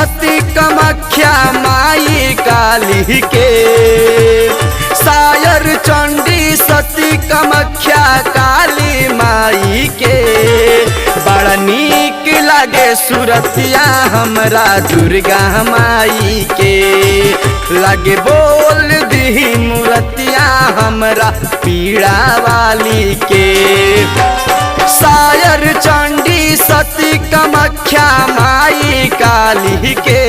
सती कामाख्या माई काली के। सायर चंडी सती कामाख्या काली माई के। बड़ा नीक लागे सूरतिया हमरा दुर्गा माई के। लागे बोल दी मूर्तिया हमरा पीड़ा वाली के। सायर चंडी सती कामाख्या माई काली के।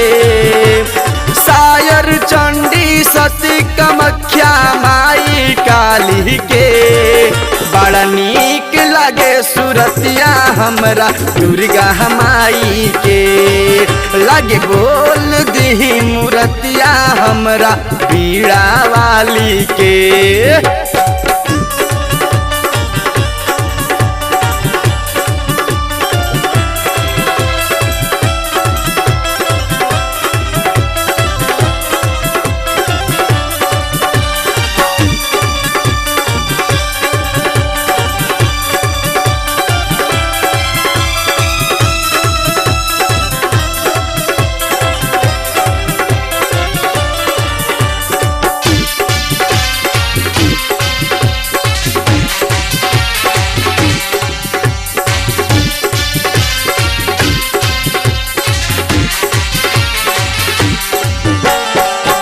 सायर चंडी सती कामाख्या माई काली के। बड़ा नीक लागे सूरतिया हमरा दुर्गा माई के। लागे बोल दी मूर्तिया हमरा पीड़ा वाली के।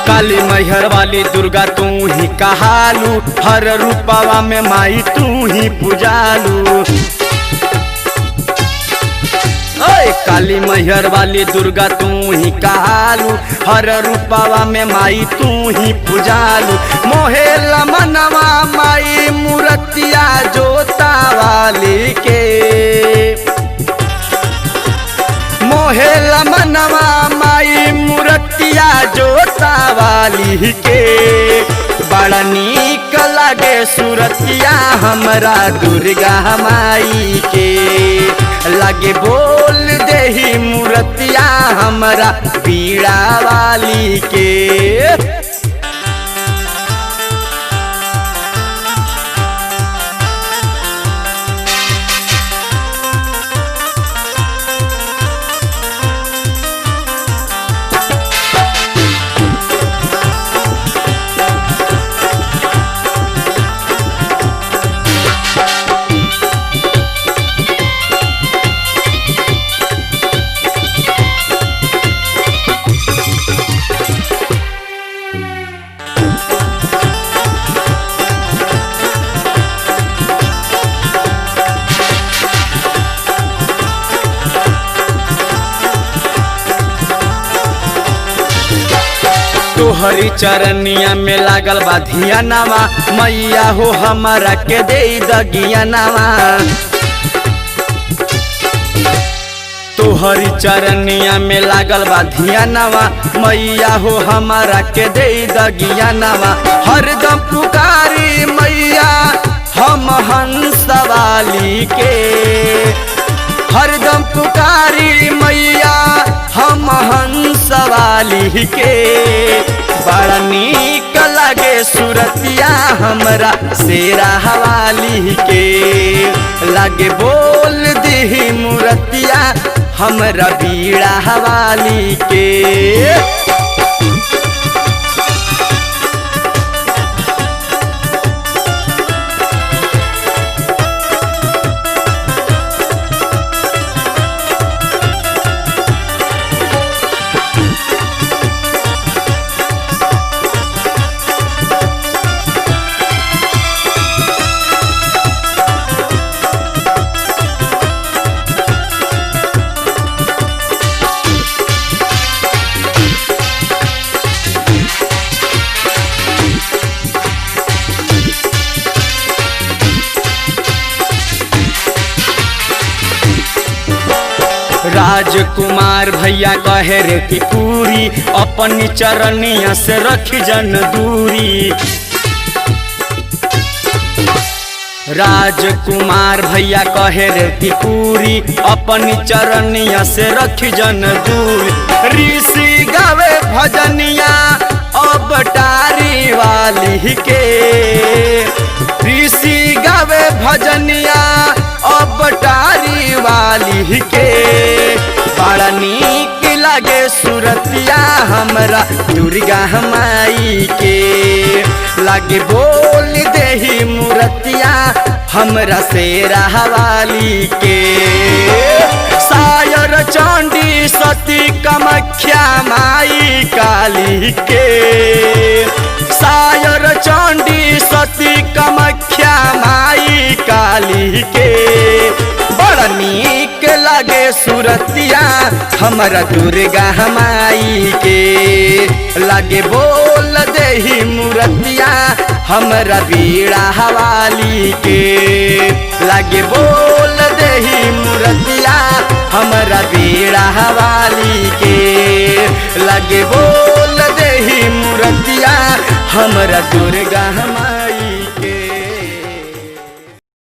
काली मैहर वाली दुर्गा तू ही कहालू। हर रूपवा में माई तू ही पूजालू। काली मैहर वाली दुर्गा तू ही कहालू। हर रूपवा में माई तू ही पूजालू। मोहे लमनवा माई मूर्तिया जोता वाली के। मोहे लमनवा माई मूर्तिया जोता वाली के। बड़ा नीक लागे सूरतिया हमरा दुर्गा माई के। लागे बोल देही मूर्तिया हमरा पीड़ा वाली के। तोहरी चरनिया में लागल बा धियानवा। मैया हो हमारा के दे दगियानवा। तोहरी चरनिया में लागल बा धियानवा। मैया हो हमारा के दे दगियानवा। हरदम पुकारी मैया हम हंस वाली के। हरदम पुकारी मैया हम हंस वाली के। बड़ा नीक लागे सूरतिया हमरा शेरा वाली के। लागे बोल दी मूर्तिया हमरा पीड़ा वाली के। राजकुमार भैया कहे रे कि पूरी अपनी चरनिया से रखी जन दूरी। राजकुमार भैया कहे रे कि पूरी अपनी चरनिया से रखी जन दूरी। ऋषि गावे भजनिया अब टारी वाली के। ऋषि गावे भजनिया अब टारी वाली के। बड़ा नीक लागे सुरतिया हमरा दुर्गा माई के। लागे बोल देही मूर्तिया हमरा शेरा वाली के। सायर चंडी सती कामाख्या माई काली के। सायर चंडी सती कामाख्या माई काली के। बड़ा नीक लागे सुरतिया हमरा दुर्गा माई के। लागे बोल देही मूर्तिया हमरा बीड़ा वाली के। लागे बोल देही मूर्तिया हमरा बीड़ा वाली के। लागे बोल देही मूर्तिया हमरा दुर्गा माई।